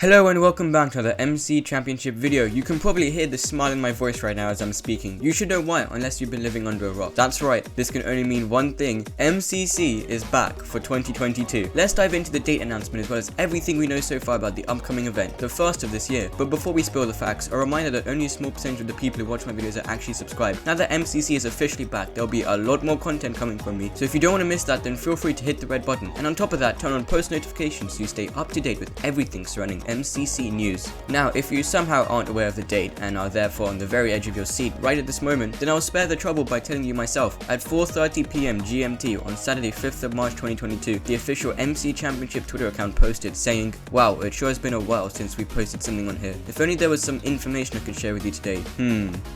Hello and welcome back to the MC Championship video. You can probably hear the smile in my voice right now as I'm speaking. You should know why, unless you've been living under a rock. That's right, this can only mean one thing. MCC is back for 2022. Let's dive into the date announcement as well as everything we know so far about the upcoming event, the first of this year. But before we spill the facts, a reminder that only a small percentage of the people who watch my videos are actually subscribed. Now that MCC is officially back, there'll be a lot more content coming from me. So if you don't want to miss that, then feel free to hit the red button. And on top of that, turn on post notifications so you stay up to date with everything surrounding MCC news. Now, if you somehow aren't aware of the date and are therefore on the very edge of your seat right at this moment, then I'll spare the trouble by telling you myself. At 4:30 PM GMT on Saturday 5th of March 2022, the official MC Championship Twitter account posted saying, "Wow, it sure has been a while since we posted something on here. If only there was some information I could share with you today."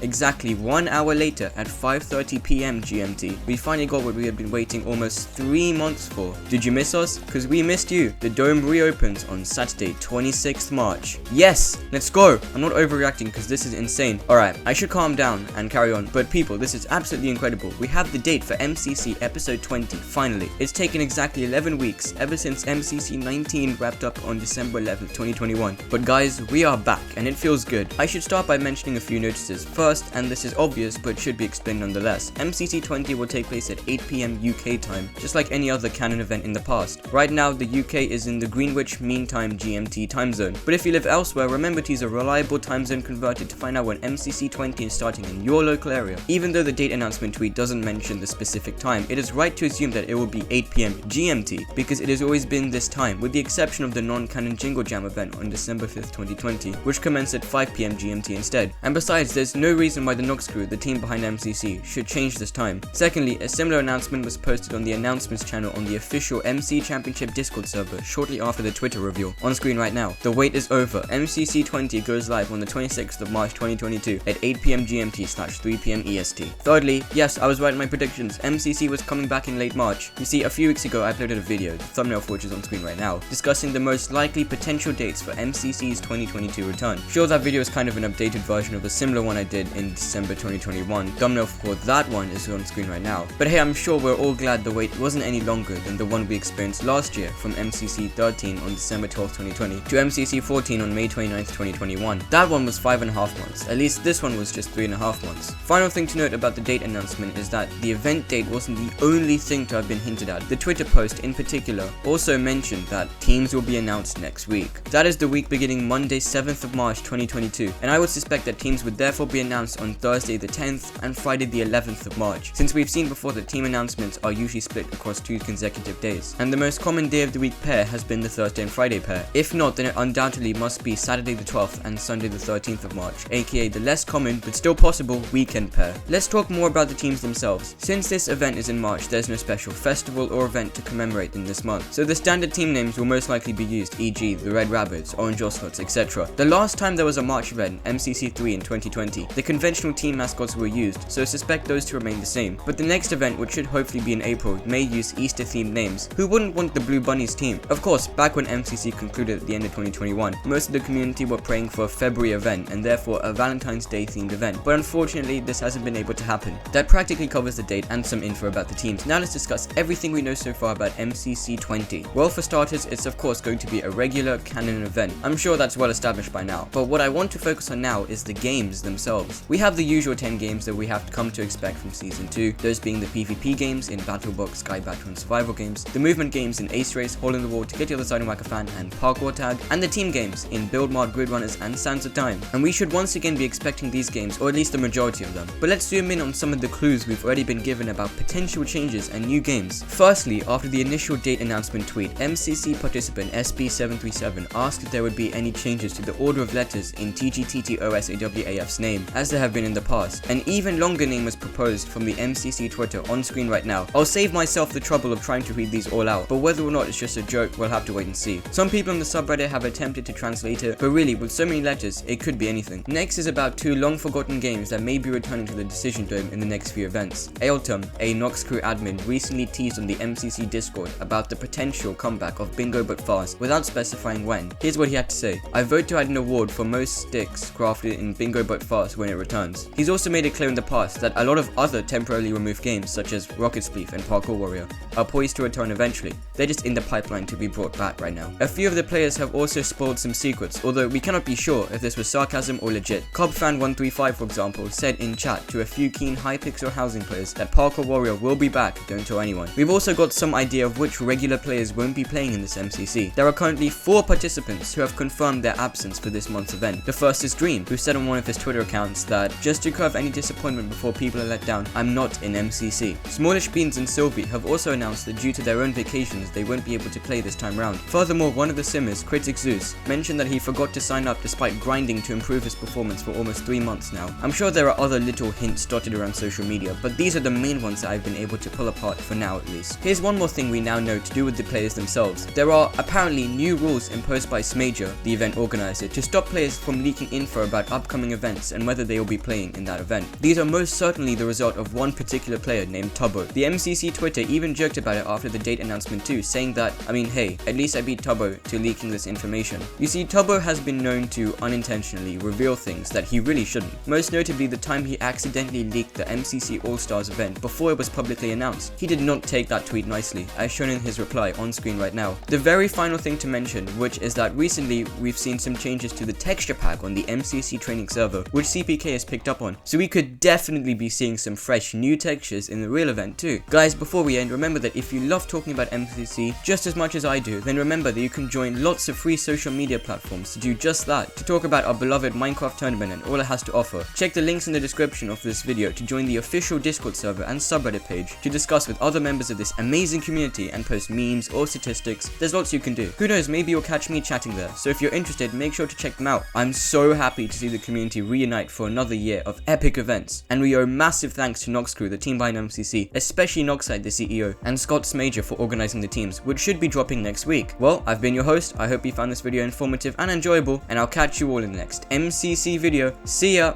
Exactly 1 hour later at 5:30 PM GMT, we finally got what we had been waiting almost 3 months for. Did you miss us? Cause we missed you. The dome reopens on Saturday 26th March. Yes, let's go. I'm not overreacting because this is insane. Alright, I should calm down and carry on. But people, this is absolutely incredible. We have the date for MCC episode 20, finally. It's taken exactly 11 weeks ever since MCC 19 wrapped up on December 11th, 2021. But guys, we are back and it feels good. I should start by mentioning a few notices. First, and this is obvious but should be explained nonetheless, MCC 20 will take place at 8 PM UK time, just like any other canon event in the past. Right now, the UK is in the Greenwich Mean Time GMT time zone. But if you live elsewhere, remember to use a reliable time zone converter to find out when MCC 20 is starting in your local area. Even though the date announcement tweet doesn't mention the specific time, it is right to assume that it will be 8 PM GMT because it has always been this time, with the exception of the non-canon Jingle Jam event on December 5th, 2020, which commenced at 5 PM GMT instead. And besides, there's no reason why the Noxcrew, the team behind MCC, should change this time. Secondly, a similar announcement was posted on the announcements channel on the official MC Championship Discord server shortly after the Twitter reveal. On screen right now. The wait is over. MCC 20 goes live on the 26th of March 2022 at 8 PM GMT/3 PM EST. Thirdly, yes, I was right in my predictions. MCC was coming back in late March. You see, a few weeks ago I uploaded a video, the thumbnail for which is on screen right now, discussing the most likely potential dates for MCC's 2022 return. Sure, that video is kind of an updated version of a similar one I did in December 2021. Thumbnail for that one is on screen right now. But hey, I'm sure we're all glad the wait wasn't any longer than the one we experienced last year from MCC 13 on December 12th, 2020 to MCC 14 on May 29th, 2021. That one was 5.5 months. At least this one was just 3.5 months. Final thing to note about the date announcement is that the event date wasn't the only thing to have been hinted at. The Twitter post in particular also mentioned that teams will be announced next week. That is the week beginning Monday 7th of March 2022, and I would suspect that teams would therefore be announced on Thursday the 10th and Friday the 11th of March, since we've seen before that team announcements are usually split across 2 consecutive days, and the most common day of the week pair has been the Thursday and Friday pair. If not, then it undoubtedly must be Saturday the 12th and Sunday the 13th of March, aka the less common but still possible weekend pair. Let's talk more about the teams themselves. Since this event is in March, there's no special festival or event to commemorate in this month, so the standard team names will most likely be used, e.g. the Red Rabbits, Orange Ocelots, etc. The last time there was a March event, MCC 3 in 2020, the conventional team mascots were used, so suspect those to remain the same. But the next event, which should hopefully be in April, may use Easter themed names. Who wouldn't want the Blue Bunnies team? Of course, back when MCC concluded at the end of 2021, most of the community were praying for a February event and therefore a Valentine's Day themed event, but unfortunately this hasn't been able to happen. That practically covers the date and some info about the teams. Now let's discuss everything we know so far about MCC 20. Well, for starters, it's of course going to be a regular canon event. I'm sure that's well established by now, but what I want to focus on now is the games themselves. We have the usual 10 games that we have come to expect from Season 2, those being the PvP games in Battlebox, Sky Battle and Survival games, the movement games in Ace Race, Hole in the Wall, To Get the Other Side and Whack a Fan and Parkour Tag, and the team games in Build Mod, Grid Runners and Sands of Time. And we should once again be expecting these games, or at least the majority of them. But let's zoom in on some of the clues we've already been given about potential changes and new games. Firstly, after the initial date announcement tweet, MCC participant SB737 asked if there would be any changes to the order of letters in TGTTOSAWAF's name, as there have been in the past. An even longer name was proposed from the MCC Twitter on screen right now. I'll save myself the trouble of trying to read these all out, but whether or not it's just a joke, we'll have to wait and see. Some people on the subreddit have attempted to translate it, but really, with so many letters, it could be anything. Next is about 2 long-forgotten games that may be returning to the Decision Dome in the next few events. Ailtum, a Noxcrew admin, recently teased on the MCC Discord about the potential comeback of Bingo But Fast without specifying when. Here's what he had to say: "I vote to add an award for most sticks crafted in Bingo But Fast when it returns." He's also made it clear in the past that a lot of other temporarily removed games such as Rocket Spleef and Parkour Warrior are poised to return eventually. They're just in the pipeline to be brought back right now. A few of the players have also also spoiled some secrets, although we cannot be sure if this was sarcasm or legit. Cobfan135, for example, said in chat to a few keen Hypixel housing players that Parkour Warrior will be back, don't tell anyone. We've also got some idea of which regular players won't be playing in this MCC. There are currently 4 participants who have confirmed their absence for this month's event. The first is Dream, who said on one of his Twitter accounts that, just to curb any disappointment before people are let down, I'm not in MCC. Smallish Beans and Sylvie have also announced that due to their own vacations, they won't be able to play this time round. Furthermore, one of the simmers, Critic Zeus, mentioned that he forgot to sign up despite grinding to improve his performance for almost 3 months now. I'm sure there are other little hints dotted around social media, but these are the main ones that I've been able to pull apart for now at least. Here's one more thing we now know to do with the players themselves. There are apparently new rules imposed by Smager, the event organizer, to stop players from leaking info about upcoming events and whether they will be playing in that event. These are most certainly the result of one particular player named Tubbo. The MCC Twitter even joked about it after the date announcement too, saying that, I mean, hey, at least I beat Tubbo to leaking this information. You see, Tubbo has been known to unintentionally reveal things that he really shouldn't. Most notably the time he accidentally leaked the MCC All-Stars event before it was publicly announced. He did not take that tweet nicely, as shown in his reply on screen right now. The very final thing to mention, which is that recently we've seen some changes to the texture pack on the MCC training server, which CPK has picked up on, so we could definitely be seeing some fresh new textures in the real event too. Guys, before we end, remember that if you love talking about MCC just as much as I do, then remember that you can join lots of free social media platforms to do just that, to talk about our beloved Minecraft tournament and all it has to offer. Check the links in the description of this video to join the official Discord server and subreddit page to discuss with other members of this amazing community and post memes or statistics. There's lots you can do. Who knows, maybe you'll catch me chatting there, so if you're interested, make sure to check them out. I'm so happy to see the community reunite for another year of epic events, and we owe massive thanks to Noxcrew, the team behind MCC, especially Noxide, the CEO, and Scott Smager for organizing the teams, which should be dropping next week. Well, I've been your host, I hope you found this video informative and enjoyable, and I'll catch you all in the next MCC video. See ya!